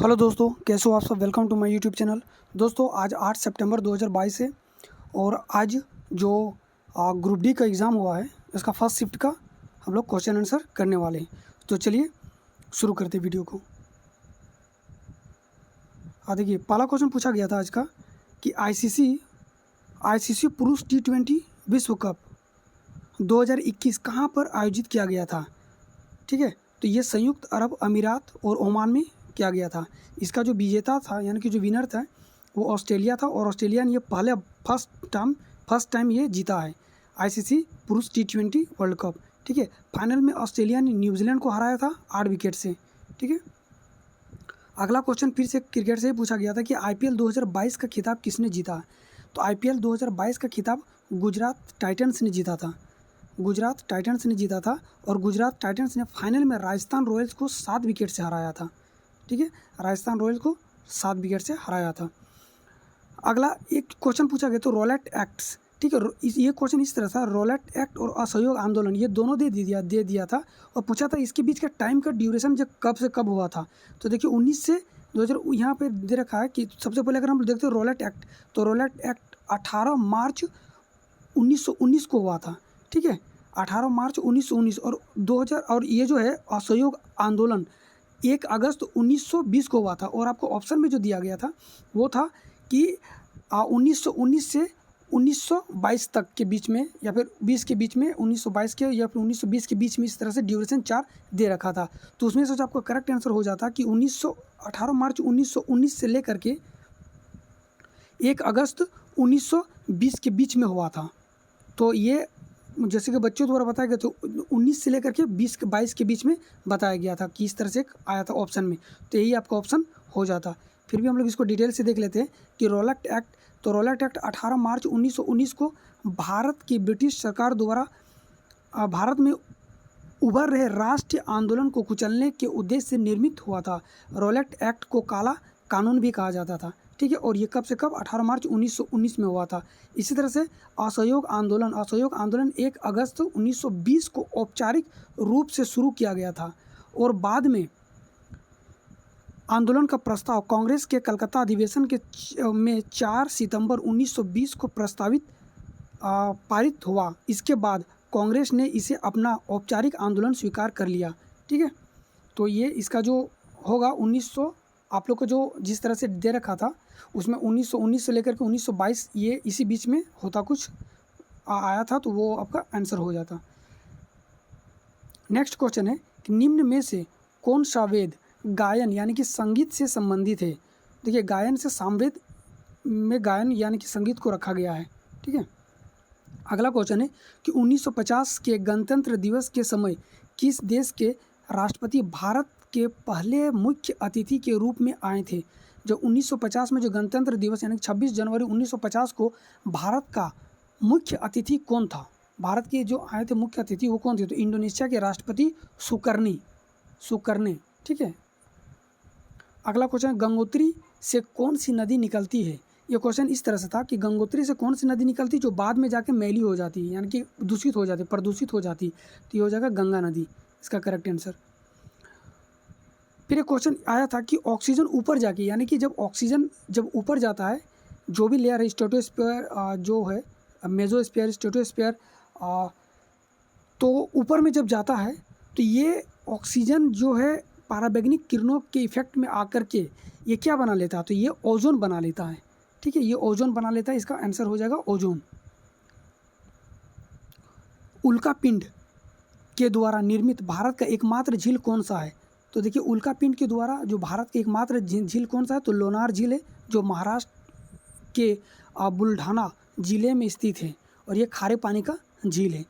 Hello दोस्तों, कैसे हो आप सब। Welcome to my YouTube channel. दोस्तों आज 8 सितंबर 2022 है और आज जो ग्रुप डी का एग्ज़ाम हुआ है इसका फर्स्ट शिफ्ट का हम लोग क्वेश्चन आंसर करने वाले हैं। तो चलिए शुरू करते हैं वीडियो को। देखिए पहला क्वेश्चन पूछा गया था आज का कि आईसीसी पुरुष T20 विश्व कप 2021 कहाँ पर आयोजित किया गया था। ठीक है, तो ये संयुक्त अरब अमीरात और ओमान में किया गया था। इसका जो विजेता था यानी कि जो विनर था वो ऑस्ट्रेलिया था और ऑस्ट्रेलिया ने ये पहले फर्स्ट टाइम ये जीता है आईसीसी पुरुष T20 वर्ल्ड कप। ठीक है, फाइनल में ऑस्ट्रेलिया ने न्यूजीलैंड को हराया था 8 विकेट से। ठीक है, अगला क्वेश्चन फिर से क्रिकेट से ही पूछा गया था कि आईपीएल 2022 का खिताब किसने जीता। तो आईपीएल 2022 का खिताब गुजरात टाइटंस ने जीता था। गुजरात टाइटंस ने जीता था और गुजरात टाइटंस ने फाइनल में राजस्थान रॉयल्स को 7 विकेट से हराया था। ठीक है, राजस्थान रॉयल्स को 7 विकेट से हराया था। अगला एक क्वेश्चन पूछा गया तो रॉलेट एक्ट्स। ठीक है, ये क्वेश्चन इस तरह था, रॉलेट एक्ट और असहयोग आंदोलन ये दोनों दे दिया था और पूछा था इसके बीच का टाइम का ड्यूरेशन जब कब से कब हुआ था। तो देखिए 19 से 2000 यहाँ पे दे रखा है कि सबसे पहले अगर हम देखते हैं रॉलेट एक्ट, तो रॉलेट एक्ट 18 मार्च 1919 को हुआ था। ठीक है, 18 मार्च 1919 और 2000 और ये जो है असहयोग आंदोलन 1 अगस्त 1920 को हुआ था। और आपको ऑप्शन में जो दिया गया था वो था कि 1919 से 1922 तक के बीच में या फिर 20 के बीच में, 1922 के या फिर 1920 के बीच में, इस तरह से ड्यूरेशन 4 दे रखा था। तो उसमें से जो आपका करेक्ट आंसर हो जाता कि 18 मार्च 1919 से लेकर के 1 अगस्त 1920 के बीच में हुआ था। तो ये जैसे कि बच्चों द्वारा बताया गया तो 19 से लेकर के 22 के बीच में बताया गया था कि इस तरह से आया था ऑप्शन में। तो यही आपका ऑप्शन हो जाता। फिर भी हम लोग इसको डिटेल से देख लेते हैं कि रॉलेट एक्ट, तो रॉलेट एक्ट 18 मार्च 1919 को भारत की ब्रिटिश सरकार द्वारा भारत में उभर रहे राष्ट्रीय आंदोलन को कुचलने के उद्देश्य से निर्मित हुआ था। रॉलेट एक्ट को काला कानून भी कहा जाता था। ठीक है, और ये कब से कब 18 मार्च 1919 में हुआ था। इसी तरह से असहयोग आंदोलन 1 अगस्त 1920 को औपचारिक रूप से शुरू किया गया था और बाद में आंदोलन का प्रस्ताव कांग्रेस के कलकत्ता अधिवेशन में 4 सितंबर 1920 को पारित हुआ। इसके बाद कांग्रेस ने इसे अपना औपचारिक आंदोलन स्वीकार कर लिया। ठीक है, तो ये इसका जो होगा 1900 आप लोग को जो जिस तरह से दे रखा था उसमें 1919 से लेकर के 1922 ये इसी बीच में होता कुछ आया था, तो वो आपका आंसर हो जाता। नेक्स्ट क्वेश्चन है कि निम्न में से कौन सा वेद गायन यानी कि संगीत से संबंधित है। देखिए गायन से सामवेद में गायन यानी कि संगीत को रखा गया है। ठीक है, अगला क्वेश्चन है कि 1950 के गणतंत्र दिवस के समय किस देश के राष्ट्रपति भारत के पहले मुख्य अतिथि के रूप में आए थे। जो 1950 में जो गणतंत्र दिवस यानी 26 जनवरी 1950 को भारत का मुख्य अतिथि कौन था, भारत के जो आए थे मुख्य अतिथि वो कौन थे, तो इंडोनेशिया के राष्ट्रपति सुकर्ने। ठीक है, अगला क्वेश्चन, गंगोत्री से कौन सी नदी निकलती है। ये क्वेश्चन इस तरह से था कि गंगोत्री से कौन सी नदी निकलती जो बाद में जाके मैली हो जाती है यानी कि दूषित हो जाती, प्रदूषित हो जाती, तो ये हो जाएगा गंगा नदी, इसका करेक्ट आंसर। फिर एक क्वेश्चन आया था कि ऑक्सीजन ऊपर जाके यानी कि जब ऑक्सीजन जब ऊपर जाता है जो भी लेयर है स्ट्रेटोस्फीयर जो है मेसोस्फीयर स्ट्रेटोस्फीयर, तो ऊपर में जब जाता है तो ये ऑक्सीजन जो है पराबैंगनी किरणों के इफेक्ट में आकर के ये क्या बना लेता है, तो ये ओजोन बना लेता है। ठीक है, ये ओजोन बना लेता है, इसका आंसर हो जाएगा ओजोन। उल्का पिंड के द्वारा निर्मित भारत का एकमात्र झील कौन सा है। तो देखिए उल्का पिंड के द्वारा जो भारत का एकमात्र झील कौन सा है, तो लोनार झील है जो महाराष्ट्र के बुल्ढाना जिले में स्थित है और ये खारे पानी का झील है।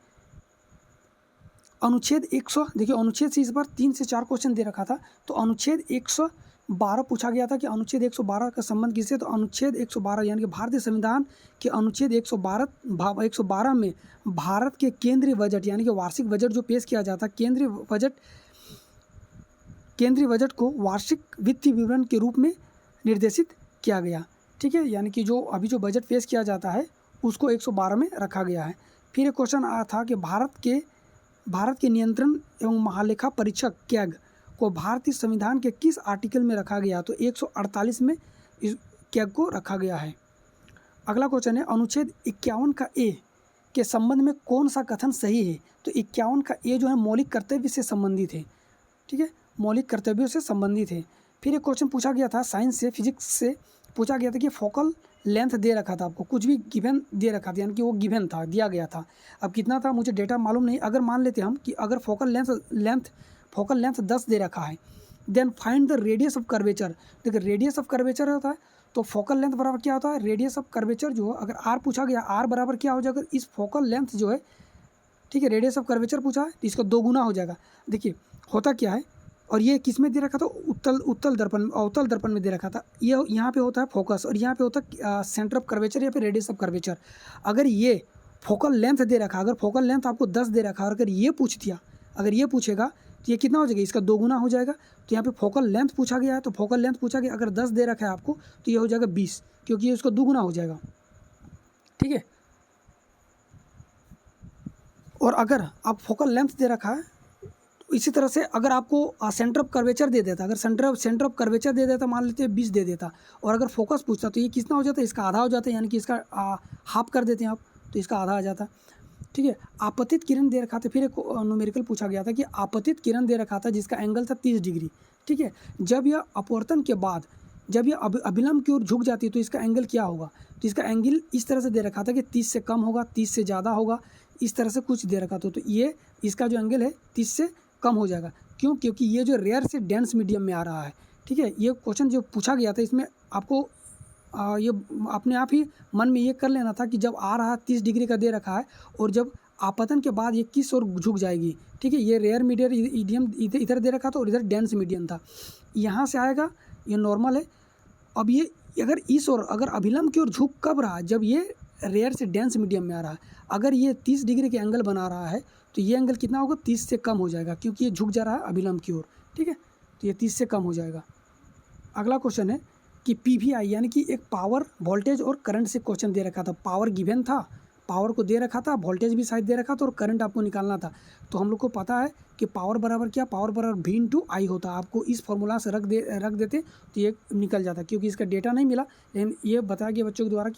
अनुच्छेद 100, देखिए अनुच्छेद से इस बार 3 से 4 क्वेश्चन दे रखा था, तो अनुच्छेद 112 पूछा गया था कि अनुच्छेद 112 का संबंध किससे, तो अनुच्छेद 112 यानी कि भारतीय संविधान के अनुच्छेद 112 में भारत के केंद्रीय बजट यानी कि वार्षिक बजट जो पेश किया जाता है, केंद्रीय बजट को वार्षिक वित्तीय विवरण के रूप में निर्देशित किया गया। ठीक है, यानी कि जो अभी जो बजट पेश किया जाता है उसको 112 में रखा गया है। फिर एक क्वेश्चन आया था कि भारत के नियंत्रण एवं महालेखा परीक्षक कैग को भारतीय संविधान के किस आर्टिकल में रखा गया? तो 148 में इस कैग को रखा गया है। अगला क्वेश्चन है अनुच्छेद 51 का ए के संबंध में कौन सा कथन सही है? तो 51 का ए जो है मौलिक कर्तव्य से संबंधित है। ठीक है, मौलिक कर्तव्यों से संबंधित है। फिर एक क्वेश्चन पूछा गया था साइंस से, फिजिक्स से पूछा गया था कि फोकल लेंथ दे रखा था आपको, कुछ भी गिवन दे रखा था, यानी कि वो गिवन था, दिया गया था। अब कितना था मुझे डेटा मालूम नहीं। अगर मान लेते हम कि अगर फोकल लेंथ 10 दे रखा है, then find the radius of curvature. देखिए रेडियस ऑफ कर्वेचर होता है तो फोकल लेंथ बराबर क्या होता है? रेडियस ऑफ कर्वेचर जो है, अगर आर पूछा गया, आर बराबर क्या हो जाएगा? इस फोकल लेंथ जो है, ठीक है, रेडियस ऑफ कर्वेचर पूछा है तो इसका 2 गुना हो जाएगा। देखिए होता क्या है, और ये किस में दे रखा था? अवतल दर्पण में दे रखा था। ये यहाँ पे होता है फोकस और यहाँ पे होता है सेंटर ऑफ कर्वेचर या फिर रेडियस ऑफ कर्वेचर। अगर ये फोकल लेंथ दे रखा, अगर फोकल लेंथ आपको 10 दे रखा और अगर ये पूछ दिया, अगर ये पूछेगा तो ये कितना हो जाएगा? इसका 2 गुना हो जाएगा। तो यहाँ पे फोकल लेंथ पूछा गया है, तो फोकल लेंथ पूछा गया, अगर 10 दे रखा है आपको तो ये हो जाएगा 20, क्योंकि ये उसका 2 गुना हो जाएगा। ठीक है, और अगर आप फोकल लेंथ दे रखा है, इसी तरह से अगर आपको सेंटर ऑफ कर्वेचर दे देता, अगर सेंटर ऑफ कर्वेचर दे देता, मान लेते हैं 20 दे देता, और अगर फोकस पूछता तो ये कितना हो जाता है? इसका आधा हो जाता है, यानी कि इसका हाफ कर देते हैं आप, तो इसका आधा आ जाता। ठीक है, आपतित किरण दे रखा था। फिर एक न्यूमेरिकल पूछा गया था कि आपतित किरण दे रखा था जिसका एंगल था 30 डिग्री। ठीक है, जब यह अपवर्तन के बाद जब यह अभिलंब की ओर झुक जाती है तो इसका एंगल क्या होगा? तो इसका एंगल इस तरह से दे रखा था कि 30 से कम होगा, 30 से ज़्यादा होगा, इस तरह से कुछ दे रखा था। तो ये इसका जो एंगल है 30 से कम हो जाएगा। क्यों? क्योंकि ये जो रेयर से डेंस मीडियम में आ रहा है। ठीक है, ये क्वेश्चन जो पूछा गया था इसमें आपको ये अपने आप ही मन में ये कर लेना था कि जब आ रहा 30 डिग्री का दे रखा है और जब आपतन के बाद ये किस ओर झुक जाएगी। ठीक है, ये रेयर मीडियम इधर दे रखा था और इधर डेंस मीडियम था, यहाँ से आएगा, ये नॉर्मल है। अब ये अगर इस ओर अगर अभिलंब की ओर झुक कब रहा है? जब ये रेयर से डेंस मीडियम में आ रहा है। अगर ये 30 डिग्री के एंगल बना रहा है तो ये एंगल कितना होगा? 30 से कम हो जाएगा, क्योंकि ये झुक जा रहा है अभिलंब की ओर। ठीक है, तो ये 30 से कम हो जाएगा। अगला क्वेश्चन है कि PVI यानी कि एक पावर, वोल्टेज और करंट से क्वेश्चन दे रखा था। पावर गिवन था, पावर को दे रखा था, वोल्टेज भी शायद दे रखा था और करंट आपको निकालना था। तो हम लोग को पता है कि पावर बराबर क्या? पावर बराबर V/I होता है। आपको इस फॉर्मूला से रख देते तो ये निकल जाता, क्योंकि इसका डेटा नहीं मिला, लेकिन ये बताया गया बच्चों के द्वारा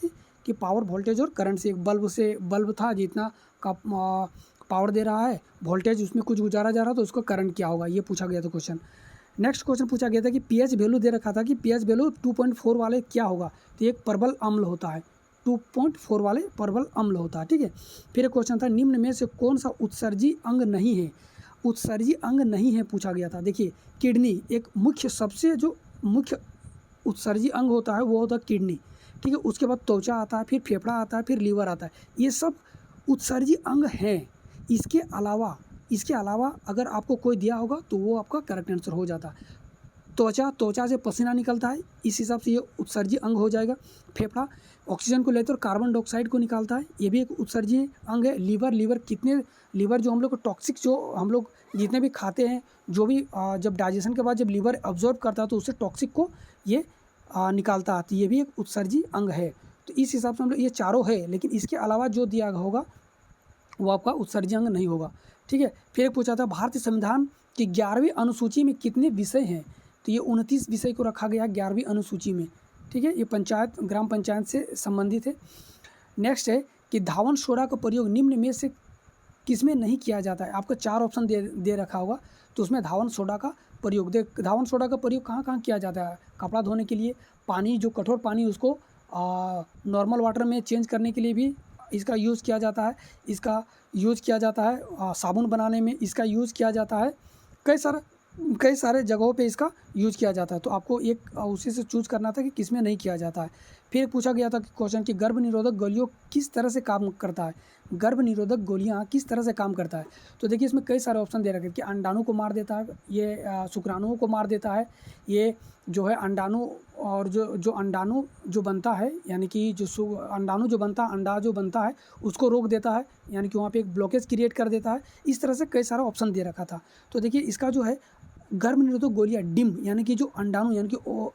कि पावर, वोल्टेज और करंट से, एक बल्ब था जितना का पावर दे रहा है, वोल्टेज उसमें कुछ गुजारा जा रहा है तो उसका करंट क्या होगा, ये पूछा गया था क्वेश्चन। नेक्स्ट क्वेश्चन पूछा गया था कि pH वैल्यू दे रखा था कि pH वैल्यू 2.4 वाले क्या होगा? तो एक प्रबल अम्ल होता है, 2.4 वाले प्रबल अम्ल होता है। ठीक है, फिर एक क्वेश्चन था निम्न में से कौन सा उत्सर्जी अंग नहीं है? उत्सर्जी अंग नहीं है पूछा गया था। देखिए किडनी एक मुख्य, सबसे जो मुख्य उत्सर्जी अंग होता है वो होता है किडनी। ठीक है, उसके बाद त्वचा आता है, फिर फेफड़ा आता है, फिर लीवर आता है, ये सब उत्सर्जी अंग हैं। इसके अलावा अगर आपको कोई दिया होगा तो वो आपका करेक्ट आंसर हो जाता है। त्वचा से पसीना निकलता है, इस हिसाब से ये उत्सर्जी अंग हो जाएगा। फेफड़ा ऑक्सीजन को लेते और कार्बन डाइऑक्साइड को निकालता है, ये भी एक उत्सर्जी अंग है। लीवर जो हम लोग को टॉक्सिक, जो हम लोग जितने भी खाते हैं, जो भी जब डाइजेशन के बाद जब लीवर अब्जॉर्ब करता है तो उससे टॉक्सिक को ये निकालता है, तो ये भी एक उत्सर्जी अंग है। तो इस हिसाब से हम लोग ये चारों है, लेकिन इसके अलावा जो दिया होगा वो आपका उत्सर्जी अंग नहीं होगा। ठीक है, फिर एक पूछा था भारतीय संविधान की 11वीं अनुसूची में कितने विषय हैं? तो ये 29 विषय को रखा गया 11वीं अनुसूची में। ठीक है, ये ग्राम पंचायत से संबंधित है। नेक्स्ट है कि धावन सोडा का प्रयोग निम्न में से किसमें नहीं किया जाता है? आपको 4 ऑप्शन दे रखा होगा, तो उसमें धावन सोडा का प्रयोग धावन सोडा का प्रयोग कहाँ कहाँ किया जाता है? कपड़ा धोने के लिए, पानी जो कठोर पानी उसको नॉर्मल वाटर में चेंज करने के लिए भी इसका यूज़ किया जाता है। इसका यूज़ किया जाता है साबुन बनाने में, इसका यूज़ किया जाता है कई सारे जगहों पे इसका यूज़ किया जाता है। तो आपको एक उसी से चूज़ करना था कि किस में नहीं किया जाता है। फिर पूछा गया था कि क्वेश्चन कि गर्भ निरोधक गोलियों किस तरह से काम करता है? गर्भ निरोधक गोलियां किस तरह से काम करता है? तो देखिए इसमें कई सारे ऑप्शन दे रखे हैं कि अंडाणु को मार देता है, ये शुक्राणुओं को मार देता है, ये जो है अंडाणु और जो अंडाणु जो बनता है, यानी कि जो अंडाणु जो बनता है, अंडा जो बनता है उसको रोक देता है, यानी कि वहाँ पे एक ब्लॉकेज क्रिएट कर देता है। इस तरह से कई सारा ऑप्शन दे रखा था। तो देखिए इसका जो है गर्भ निरोधक गोलियाँ डिम, यानी कि जो अंडाणु यानी कि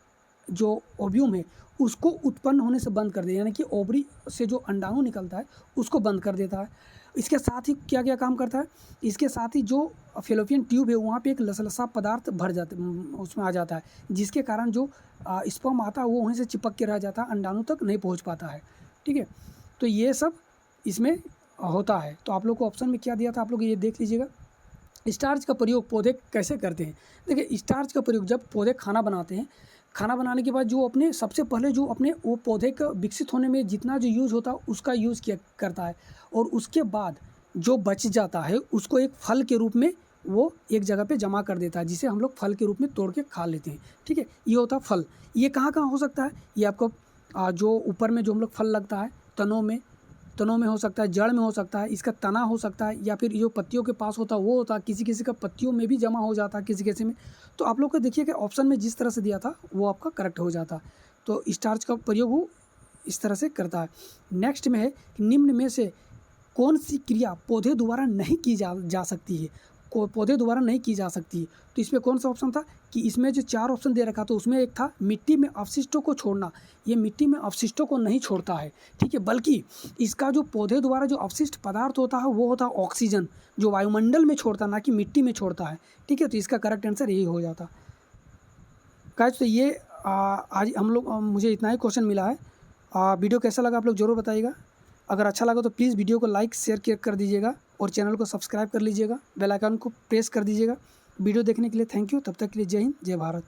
जो ओव्यूम है उसको उत्पन्न होने से बंद कर दे, यानी कि ओवरी से जो अंडाणु निकलता है उसको बंद कर देता है। इसके साथ ही क्या क्या काम करता है, इसके साथ ही जो फेलोपियन ट्यूब है वहाँ पे एक लसलसा पदार्थ भर जाता उसमें आ जाता है, जिसके कारण जो स्पर्म आता है वो वहीं से चिपक के रह जाता है, अंडाणु तक नहीं पहुँच पाता है। ठीक है, तो ये सब इसमें होता है। तो आप लोग को ऑप्शन में क्या दिया था, आप लोग ये देख लीजिएगा। स्टार्च का प्रयोग पौधे कैसे करते हैं? देखिए, स्टार्च का प्रयोग जब पौधे खाना बनाते हैं, खाना बनाने के बाद जो अपने सबसे पहले जो अपने वो पौधे का विकसित होने में जितना जो यूज़ होता है उसका यूज़ किया करता है, और उसके बाद जो बच जाता है उसको एक फल के रूप में वो एक जगह पे जमा कर देता है, जिसे हम लोग फल के रूप में तोड़ के खा लेते हैं। ठीक है, ये होता है फल। ये कहाँ कहाँ हो सकता है? ये आपको जो ऊपर में जो हम लोग फल लगता है तनों में हो सकता है, जड़ में हो सकता है, इसका तना हो सकता है, या फिर जो पत्तियों के पास होता है वो होता है, किसी किसी का पत्तियों में भी जमा हो जाता है, किसी किसी में। तो आप लोग को देखिए कि ऑप्शन में जिस तरह से दिया था वो आपका करेक्ट हो जाता। तो स्टार्च का प्रयोग वो इस तरह से करता है। नेक्स्ट में है निम्न में से कौन सी क्रिया पौधे द्वारा नहीं की जा सकती है? पौधे द्वारा नहीं की जा सकती है। तो इसमें कौन सा ऑप्शन था कि इसमें जो 4 ऑप्शन दे रखा, तो उसमें एक था मिट्टी में अवशिष्टों को छोड़ना। ये मिट्टी में अवशिष्टों को नहीं छोड़ता है, ठीक है, बल्कि इसका जो पौधे द्वारा जो अवशिष्ट पदार्थ होता है वो होता है ऑक्सीजन, जो वायुमंडल में छोड़ता है, ना कि मिट्टी में छोड़ता है। ठीक है, तो इसका करेक्ट आंसर यही हो जाता। गाइस, तो ये आज हम लोग मुझे इतना ही क्वेश्चन मिला है। वीडियो कैसा लगा आप लोग ज़रूर बताइएगा। अगर अच्छा लगा तो प्लीज़ वीडियो को लाइक शेयर कर दीजिएगा, और चैनल को सब्सक्राइब कर लीजिएगा, बेल आइकन को प्रेस कर दीजिएगा। वीडियो देखने के लिए थैंक यू। तब तक के लिए जय हिंद, जय भारत।